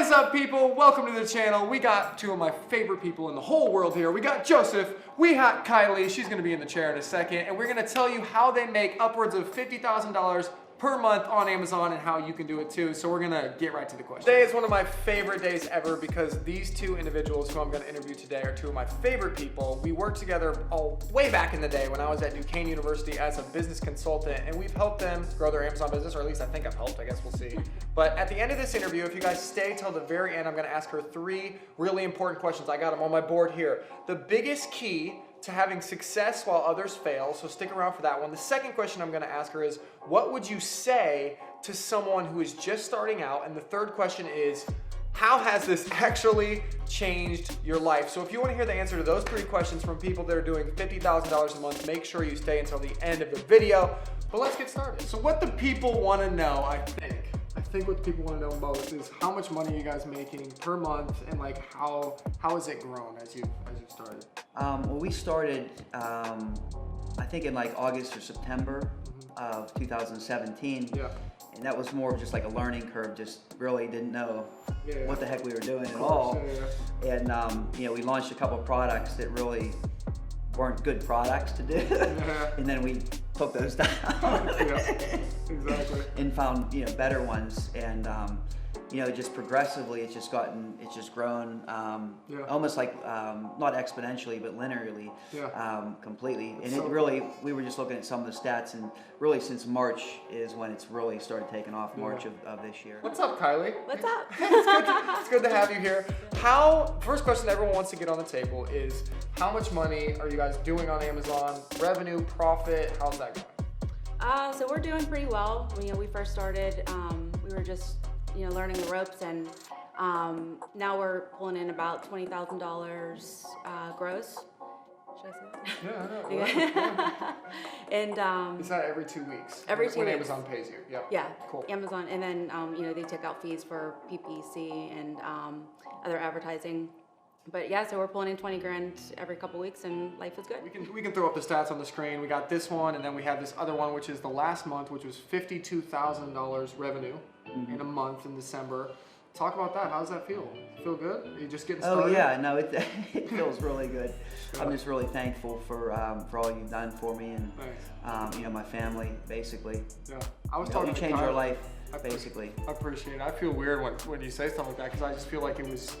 is up, people? Welcome to the channel. We got two of my favorite people in the whole world here. We got Joseph, we got Kylie, she's gonna be in the chair in a second, and we're gonna tell you how they make upwards of $50,000 per month on Amazon and how you can do it too. So we're gonna get right to the question. Today is one of my favorite days ever because these two individuals who I'm gonna interview today are two of my favorite people. We worked together way back in the day when I was at Duquesne University as a business consultant, and we've helped them grow their Amazon business, or at least I think I've helped, I guess we'll see. But at the end of this interview, if you guys stay till the very end, I'm gonna ask her three really important questions. I got them on my board here. The biggest key to having success while others fail, so stick around for that one. The second question I'm gonna ask her is, what would you say to someone who is just starting out? And the third question is, how has this actually changed your life? So if you wanna hear the answer to those three questions from people that are doing $50,000 a month, make sure you stay until the end of the video. But let's get started. So what the people wanna know, I think what people want to know most is how much money are you guys making per month, and like how has it grown as you started? Well, we started I think in like August or September of 2017. Yeah. And that was more of just like a learning curve. Just really didn't know what the heck we were doing at all. Yeah. And you know, we launched a couple of products that really weren't good products to do. Yeah. And then we took those down. Yeah, exactly. And found, you know, better ones. And you know, just progressively it's just grown almost like not exponentially but linearly. Completely. And so it really, we were just looking at some of the stats, and really since March is when it's really started taking off. March of this year. What's up, Kylie? What's up? It's good to have you here. First question everyone wants to get on the table is, how much money are you guys doing on Amazon? Revenue, profit, how's that going? So we're doing pretty well. You know, we first started, we were just, you know, learning the ropes, and now we're pulling in about $20,000 gross. Should I say that? Yeah, I know. Yeah. And is that every 2 weeks? Every 2 when weeks. Amazon pays you. Yep. Yeah. Cool. Amazon, and then you know, they take out fees for PPC and other advertising. But yeah, so we're pulling in 20 grand every couple weeks, and life is good. We can throw up the stats on the screen. We got this one, and then we have this other one, which is the last month, which was $52,000 revenue in a month in December. Talk about that. How does that feel? Feel good? Are you just getting started? Oh yeah, no, it feels really good. Yeah. I'm just really thankful for all you've done for me, and Thanks. you know, my family, basically. Yeah, I was You talking to changed Kyle. our life, basically. I appreciate it. I feel weird when you say stuff like that, because I just feel like it's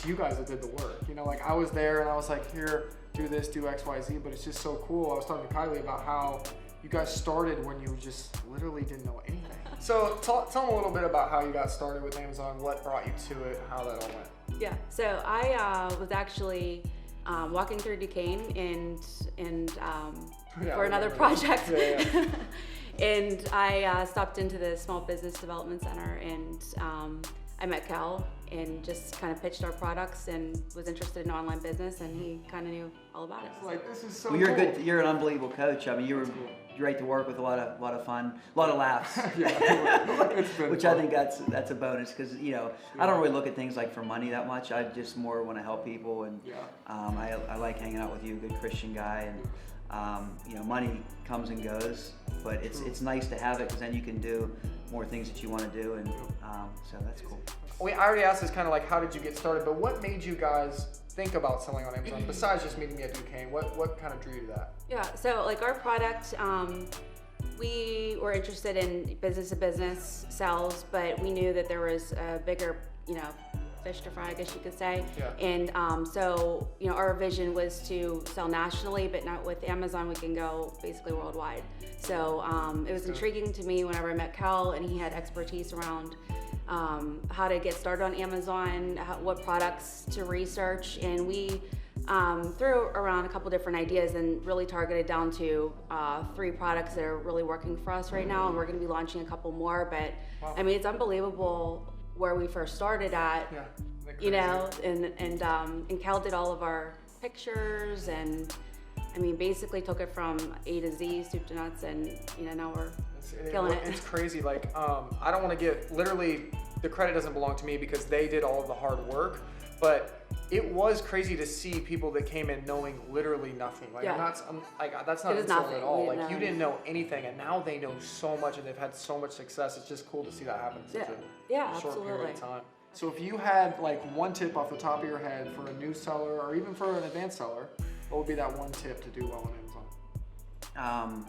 you guys that did the work. You know, like I was there and I was like, here, do this, do X, Y, Z, but it's just so cool. I was talking to Kylie about how you guys started when you just literally didn't know anything. So tell them a little bit about how you got started with Amazon, what brought you to it, how that all went. Yeah, so I was actually walking through Duquesne and for another project. Yeah. And I stopped into the Small Business Development Center, and I met Cal and just kind of pitched our products and was interested in online business, and he kind of knew all about it. It's like, this is so Well, you're cool. good. You're an unbelievable coach. I mean, you're great to work with. A lot of fun, a lot of laughs. It's been Which fun. I think that's a bonus, because you know, I don't really look at things like for money that much. I just more want to help people, and I like hanging out with you, a good Christian guy, and you know, money comes and goes, but it's nice to have it, because then you can do more things that you want to do, and so that's cool. I already asked this kind of like, how did you get started, but what made you guys think about selling on Amazon besides just meeting me at Duquesne? What kind of drew you to that? Yeah, so like our product, we were interested in business to business sales, but we knew that there was a bigger, you know, fish to fry, I guess you could say. Yeah. And so, you know, our vision was to sell nationally, but not with Amazon, we can go basically worldwide. So it was intriguing to me whenever I met Cal, and he had expertise around how to get started on Amazon, what products to research, and we threw around a couple different ideas and really targeted down to 3 products that are really working for us right now, and we're going to be launching a couple more. But I mean, it's unbelievable where we first started at. Yeah, you know, and Cal did all of our pictures, and I mean, basically took it from A to Z, soup to nuts, and you know, now we're killing it. It's crazy. Like, I don't want to get, literally, the credit doesn't belong to me because they did all of the hard work, but it was crazy to see people that came in knowing literally nothing. Like, that's not insulting at all. Like, you didn't know anything, and now they know so much, and they've had so much success. It's just cool to see that happen in such a short period of time. So if you had like one tip off the top of your head for a new seller or even for an advanced seller, what would be that one tip to do well on Amazon?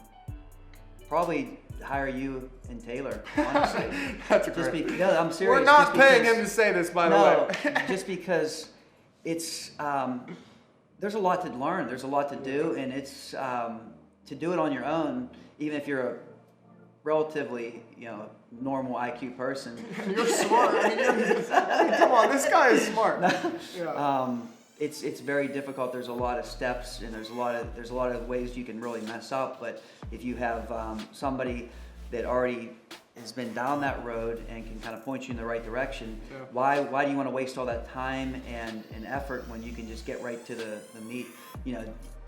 Probably hire you and Taylor, honestly. That's great. No, I'm serious. We're not paying him to say this, by the way. Just because it's, there's a lot to learn, there's a lot to do, and it's, to do it on your own, even if you're a relatively, normal IQ person. You're smart. I mean, come on, this guy is smart. Yeah. It's very difficult. There's a lot of steps, and there's a lot of ways you can really mess up. But if you have somebody that already has been down that road and can kind of point you in the right direction, why do you want to waste all that time and effort when you can just get right to the meat?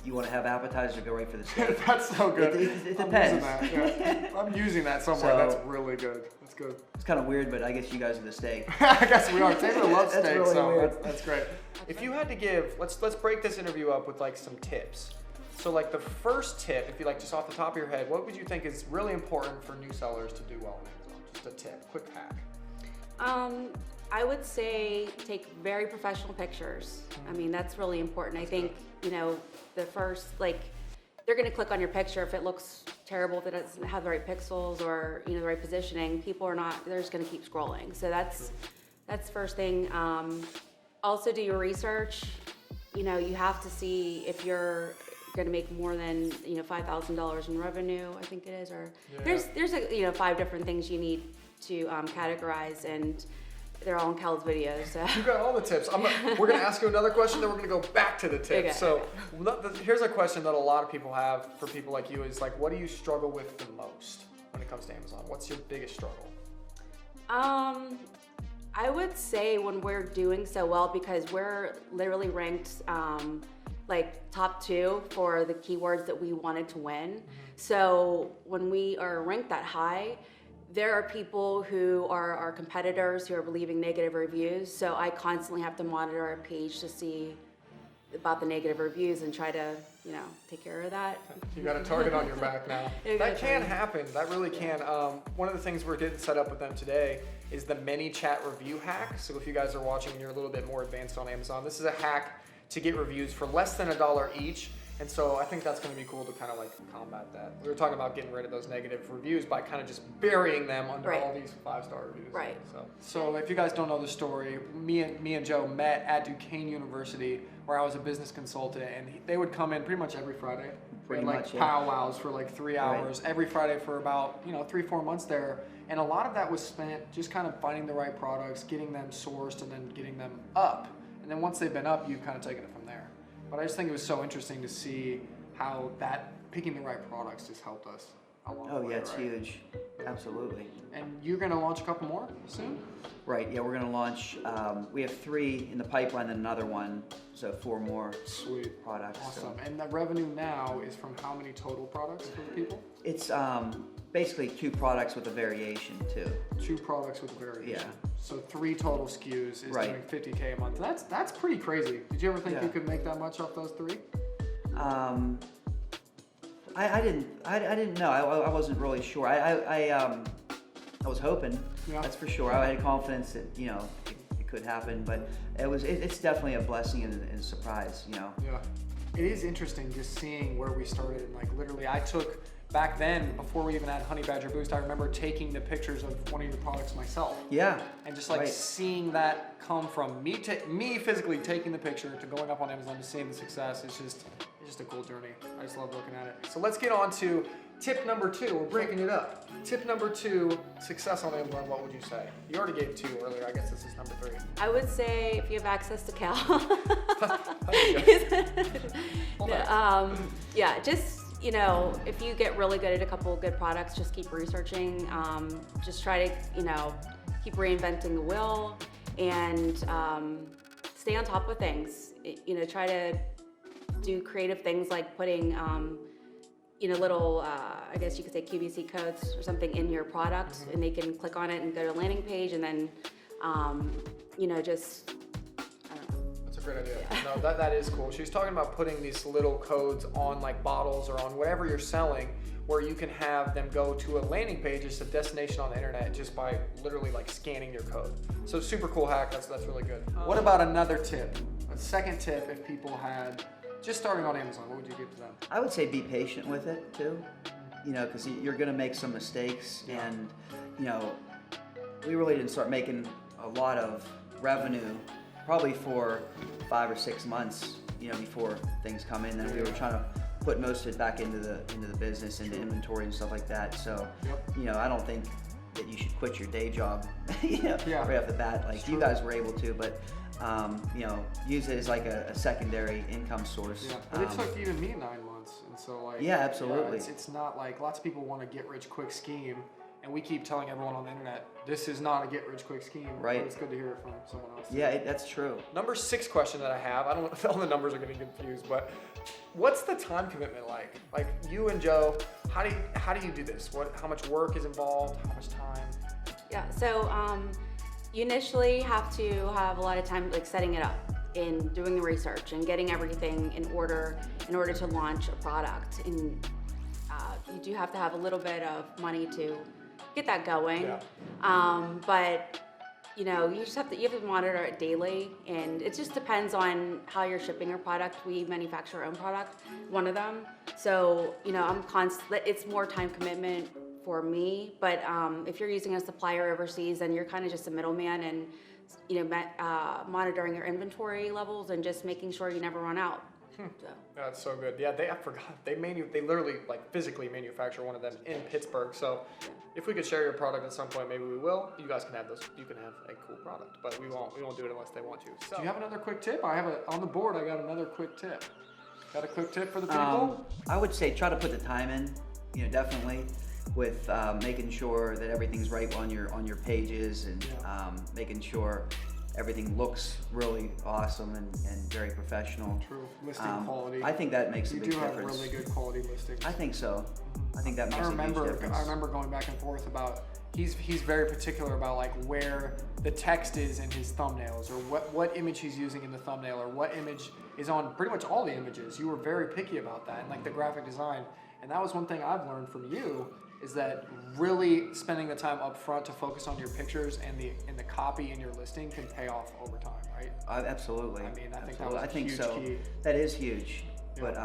You want to have appetizers or go right for the steak? That's so good. It depends. I'm using that, I'm using that somewhere. So, that's really good. That's good. It's kind of weird, but I guess you guys are the steak. I guess we are. Taylor loves steak, really so weird. that's great. If you had to give, let's break this interview up with like some tips. So like the first tip, if you like just off the top of your head, what would you think is really important for new sellers to do well on Amazon? Just a tip, quick hack. I would say take very professional pictures. I mean, that's really important. I think, the first, they're going to click on your picture if it looks terrible, if it doesn't have the right pixels or, the right positioning. People are not, they're just going to keep scrolling. So that's first thing. Also do your research. You have to see if you're going to make more than, $5,000 in revenue, I think it is, or there's 5 different things you need to categorize, and they're all in Kel's videos. So. You got all the tips. We're going to ask you another question, then we're going to go back to the tips. Okay. So here's a question that a lot of people have for people like you is like, what do you struggle with the most when it comes to Amazon? What's your biggest struggle? I would say when we're doing so well, because we're literally ranked top 2 for the keywords that we wanted to win. Mm-hmm. So when we are ranked that high, there are people who are our competitors who are leaving negative reviews. So I constantly have to monitor our page to see about the negative reviews and try to, take care of that. You got a target on your back now. That can happen. That really can. One of the things we're getting set up with them today is the mini chat review hack. So if you guys are watching and you're a little bit more advanced on Amazon, this is a hack to get reviews for less than $1 each. And so I think that's going to be cool to kind of combat that. We were talking about getting rid of those negative reviews by kind of just burying them under all these 5-star reviews. Right. So if you guys don't know the story, me and Joe met at Duquesne University, where I was a business consultant, and they would come in pretty much every Friday. Pretty much, powwows for 3 hours every Friday for about 3-4 months there. And a lot of that was spent just kind of finding the right products, getting them sourced, and then getting them up. And then once they've been up, you've kind of taken it from there. But I just think it was so interesting to see how that picking the right products just helped us along the way. It's huge. Absolutely. And you're going to launch a couple more soon? Right, yeah, we're going to launch, we have 3 in the pipeline and another one, so 4 more products. Awesome. So. And the revenue now is from how many total products for the people? It's basically 2 products with a variation too. 2 products with a variation. Yeah. So 3 total SKUs is doing $50K a month. That's pretty crazy. Did you ever think you could make that much off those 3? I didn't know. I wasn't really sure. I was hoping. Yeah. That's for sure. I had confidence that it could happen, but it's definitely a blessing and a surprise. Yeah. It is interesting just seeing where we started. And literally, I took back then, before we even had Honey Badger Boost, I remember taking the pictures of one of your products myself. Yeah. And just seeing that come from me physically taking the picture to going up on Amazon to seeing the success. It's just a cool journey. I just love looking at it. So let's get on to tip number 2. We're breaking it up. Tip number 2, success on Amazon. What would you say? You already gave 2 earlier. I guess this is number 3. I would say if you have access to Cal. Just if you get really good at a couple of good products, just keep researching. Just try to keep reinventing the wheel and stay on top of things. Try to do creative things like putting little, I guess you could say QVC codes or something in your product, and they can click on it and go to a landing page, and then, just, I don't know. That's a great idea. No, that is cool. She was talking about putting these little codes on bottles or on whatever you're selling, where you can have them go to a landing page, just a destination on the internet, just by literally scanning your code. So super cool hack. That's really good. What about another tip? A second tip, if people had just starting on Amazon, what would you give to them? I would say be patient with it too, because you're going to make some mistakes, and we really didn't start making a lot of revenue probably for 5 or 6 months, before things come in. Then we were trying to put most of it back into the business, into inventory and stuff like that. So, I don't think that you should quit your day job, right off the bat, like you guys were able to, but use it as like a secondary income source. Yeah, but it took even me 9 months, and so like. Yeah, absolutely. It's not like lots of people want to get rich quick scheme, and we keep telling everyone on the internet this is not a get rich quick scheme. Right. But it's good to hear it from someone else. Yeah, that's true. Number 6 question that I have. I don't know if all the numbers are getting confused, but what's the time commitment like? Like you and Joe, how do you do this? How much work is involved? How much time? Yeah. So you initially have to have a lot of time like setting it up and doing the research and getting everything in order to launch a product. And you do have to have a little bit of money to get that going. Yeah. But you just have to monitor it daily, and it just depends on how you're shipping your product. We manufacture our own product, one of them. So it's more time commitment for me. But if you're using a supplier overseas, then you're kind of just a middleman, and monitoring your inventory levels and just making sure you never run out. So. That's so good. Yeah, I forgot. They literally like physically manufacture one of them in Pittsburgh. So if we could share your product at some point, maybe we will. You guys can have those. You can have a cool product, but we won't do it unless they want to. So. Do you have another quick tip? I have on the board. I got another quick tip. Got a quick tip for the people? I would say try to put the time in. Definitely with making sure that everything's right on your pages, and making sure everything looks really awesome and very professional. True. Listing quality. I think that makes a big difference. You do have really good quality listings. I think so. I think that makes a huge difference. I remember going back and forth about, he's very particular about like where the text is in his thumbnails, or what image he's using in the thumbnail, or what image is on pretty much all the images. You were very picky about that, and like the graphic design. And that was one thing I've learned from you, is that really spending the time up front to focus on your pictures and the copy in your listing can pay off over time, right? Absolutely. I mean, I think that was a huge key. That is huge. Yeah. But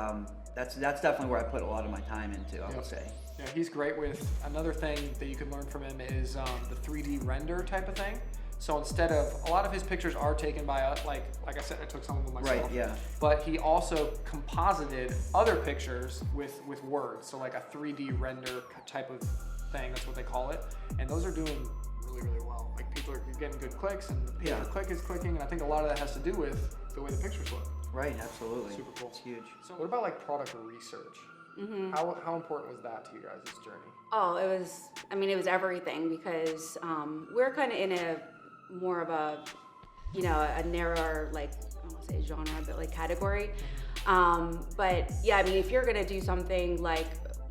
that's definitely where I put a lot of my time into, I would say. Yeah, he's great with, another thing that you can learn from him is the 3D render type of thing. So instead of, a lot of his pictures are taken by us, like I said, I took some of them myself. Right, yeah. But he also composited other pictures with words. So like a 3D render type of thing, that's what they call it. And those are doing really, really well. Like people are getting good clicks, and the click is clicking, and I think a lot of that has to do with the way the pictures look. Right, absolutely. Super cool. It's huge. So what about like product research? Mm-hmm. How important was that to you guys' journey? Oh, it was everything, because we're kind of in a more of a, a narrower, like, I don't want to say genre, but like category. But yeah, I mean, if you're gonna do something like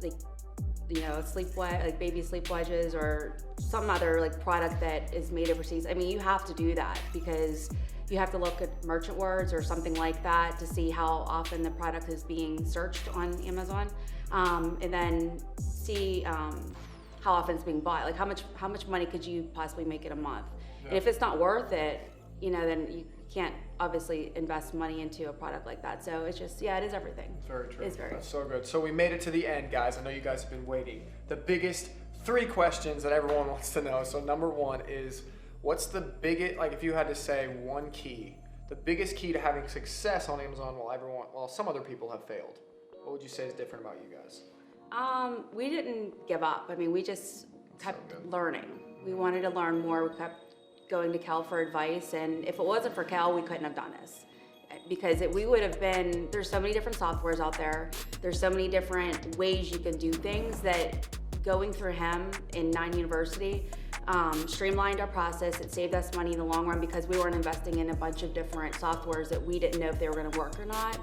like baby sleep wedges, or some other like product that is made overseas, I mean, you have to do that, because you have to look at merchant words or something like that to see how often the product is being searched on Amazon, and then see how often it's being bought. Like how much money could you possibly make in a month? Yeah. And if it's not worth it, then you can't obviously invest money into a product like that. So it's just, it is everything. Very true. It's very. That's so good. So we made it to the end, guys. I know you guys have been waiting. The biggest 3 questions that everyone wants to know. So number 1 is, what's the biggest, like if you had to say one key, the biggest key to having success on Amazon while some other people have failed? What would you say is different about you guys? We didn't give up. I mean, we just kept learning. We wanted to learn more. We kept going to Cal for advice, and if it wasn't for Cal, we couldn't have done this, because we would have been, there's so many different softwares out there, there's so many different ways you can do things, that going through him in 9 University streamlined our process. It saved us money in the long run, because we weren't investing in a bunch of different softwares that we didn't know if they were going to work or not,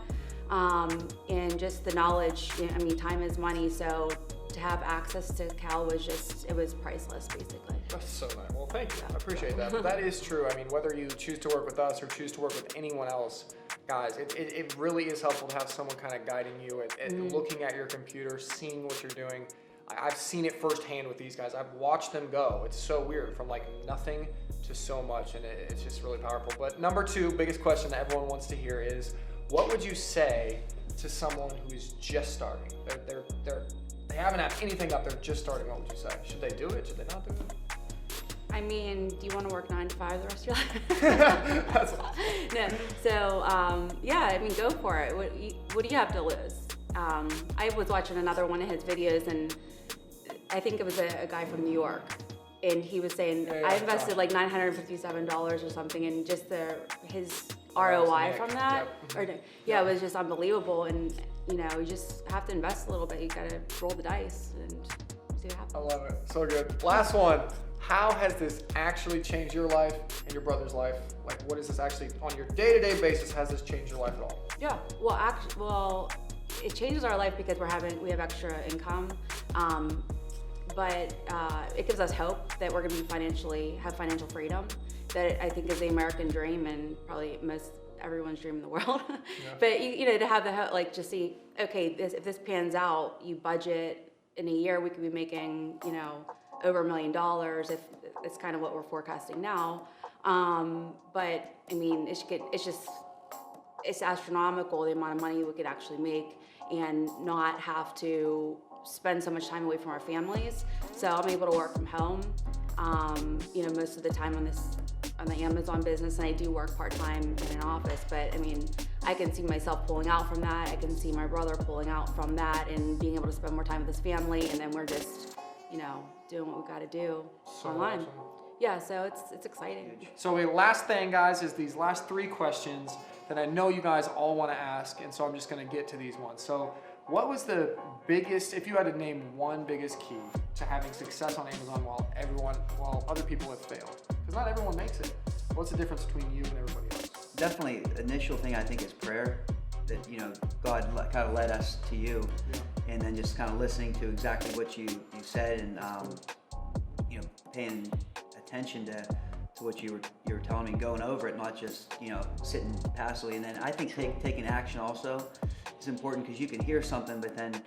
and just the knowledge. I mean, time is money, so to have access to Cal it was priceless, basically. That's so nice. Well, thank you. I appreciate that. But that is true. I mean, whether you choose to work with us or choose to work with anyone else, guys, it really is helpful to have someone kind of guiding you at looking at your computer, seeing what you're doing. I've seen it firsthand with these guys. I've watched them go. It's so weird, from like nothing to so much, and it's just really powerful. But number 2, biggest question that everyone wants to hear is, what would you say to someone who's just starting? They haven't had anything up, they're just starting. What would you say? Should they do it? Should they not do it? I mean, do you want to work 9 to 5 the rest of your life? That's awesome. No. So, yeah, I mean, go for it. What do you have to lose? I was watching another one of his videos, and I think it was a guy from New York, and he was saying, I invested like $957 or something, and just his ROI from that, it was just unbelievable. And you know, you just have to invest a little bit. You gotta roll the dice and see what happens. I love it. So good. Last one. How has this actually changed your life and your brother's life? Like, what is this actually, on your day-to-day basis, has this changed your life at all? Yeah, well, it changes our life because we have extra income, but it gives us hope that we're gonna have financial freedom. That I think is the American dream, and probably everyone's dream in the world. Yeah. But you know, to have the hope, like, just see, okay, if this pans out, you budget in a year, we could be making, you know, over $1 million, if it's kind of what we're forecasting now. But I mean, it's astronomical the amount of money we could actually make and not have to spend so much time away from our families. So I'm able to work from home, you know, most of the time on the Amazon business, and I do work part-time in an office, but I mean, I can see myself pulling out from that. I can see my brother pulling out from that and being able to spend more time with his family, and then we're just, you know, doing what we got to do online. Awesome. Yeah, so it's exciting. So the last thing, guys, is these last 3 questions that I know you guys all want to ask, and so I'm just going to get to these ones. So what was the biggest, if you had to name one biggest key to having success on Amazon while other people have failed? Because not everyone makes it. What's the difference between you and everybody else? Definitely, the initial thing I think is prayer. That, you know, God kind of led us to you, and then just kind of listening to exactly what you said, and you know, paying attention to what you were telling me, going over it, not just, you know, sitting passively. And then I think taking action also is important, because you can hear something, but then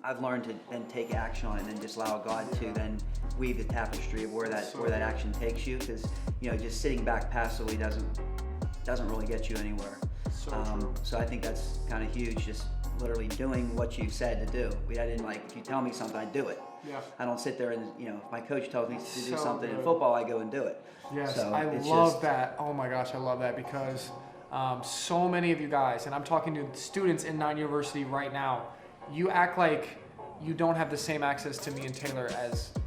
I've learned to then take action on it, and then just allow God to then weave the tapestry of where that action takes you, because, you know, just sitting back passively doesn't really get you anywhere. So I think that's kind of huge, just literally doing what you said to do. I didn't, like, if you tell me something, I do it. Yeah. I don't sit there and, you know, if my coach tells me to do something in football, I go and do it. Yes, so I love that. Oh my gosh, I love that, because so many of you guys, and I'm talking to students in 9 University right now, you act like you don't have the same access to me and Taylor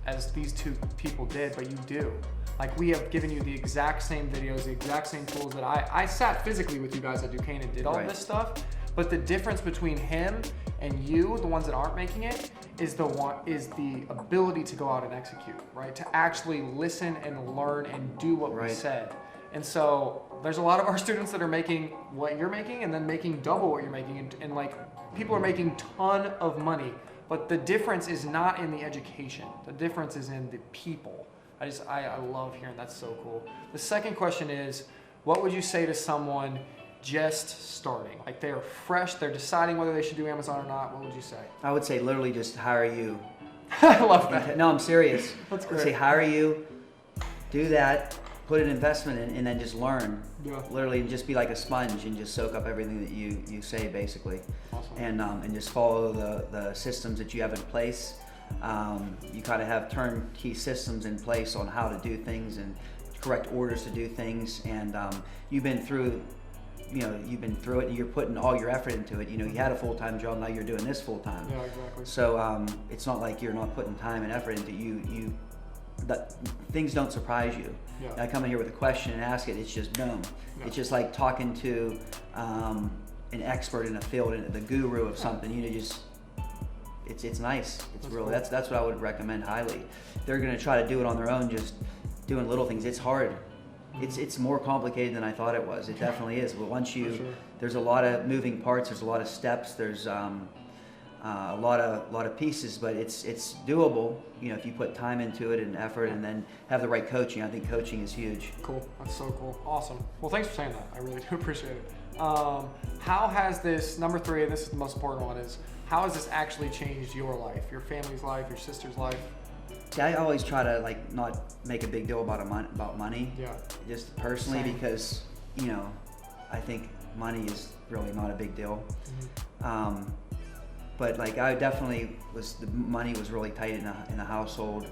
as these 2 people did, but you do. Like, we have given you the exact same videos, the exact same tools that I sat physically with you guys at Duquesne and did all this stuff. But the difference between him and you, the ones that aren't making it, is the ability to go out and execute, right? To actually listen and learn and do what we said. And so there's a lot of our students that are making what you're making, and then making double what you're making, and like, people are making ton of money. But the difference is not in the education. The difference is in the people. I love hearing that's so cool. The second question is, what would you say to someone just starting? Like, they are fresh, they're deciding whether they should do Amazon or not. What would you say? I would say literally just hire you. I love that. No, I'm serious. That's great. I would say hire you, do that, put an investment in, and then just learn. Yeah. Literally, and just be like a sponge and just soak up everything that you say, basically. Awesome. And just follow the systems that you have in place. You kind of have turnkey systems in place on how to do things and correct orders to do things, and you've been through it, and you're putting all your effort into it. You know, you had a full-time job, now you're doing this full-time. Yeah, exactly. So it's not like you're not putting time and effort into that things don't surprise you. Yeah. I come in here with a question and ask it, it's just boom. Yeah. It's just like talking to an expert in a field, and the guru of something. You know, just it's nice. It's really cool. That's what I would recommend highly. They're gonna try to do it on their own, just doing little things. It's hard. It's more complicated than I thought it was. It definitely is. But once there's a lot of moving parts. There's a lot of steps. There's a lot of pieces, but it's doable. You know, if you put time into it and effort, and then have the right coaching. I think coaching is huge. Cool. That's so cool. Awesome. Well, thanks for saying that. I really do appreciate it. How has this, number 3, and this is the most important one, is how has this actually changed your life, your family's life, your sister's life? See, I always try to like not make a big deal about money. Yeah. Just personally, Same. because you know, I think money is really not a big deal. Mm-hmm. But like I definitely the money was really tight in the household,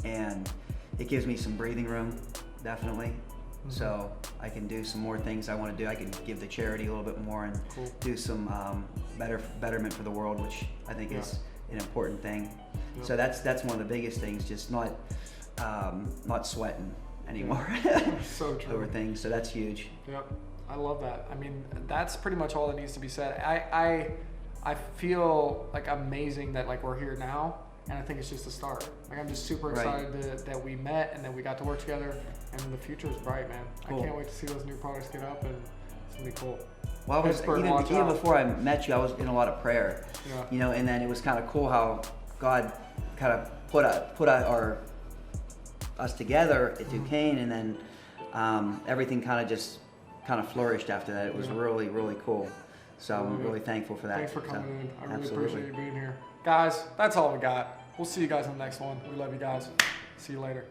and it gives me some breathing room, definitely. Mm-hmm. So I can do some more things I want to do. I can give the charity a little bit more and cool. do some betterment for the world, which I think is an important thing. Yep. So that's one of the biggest things, just not sweating anymore So true. over things. So that's huge. Yep, I love that. I mean, that's pretty much all that needs to be said. I feel like amazing that like we're here now, and I think it's just a start. Like I'm just super excited that we met and that we got to work together, and the future is bright, man. Cool. I can't wait to see those new products get up, and it's gonna be cool. Well, I was, even before I met you, I was in a lot of prayer. Yeah. You know, and then it was kind of cool how God kind of put us together at Duquesne, and then everything kind of flourished after that. It was really, really cool. So I'm really thankful for that. Thanks for coming in. I really absolutely. appreciate you being here. Guys, that's all we got. We'll see you guys in the next one. We love you guys. See you later.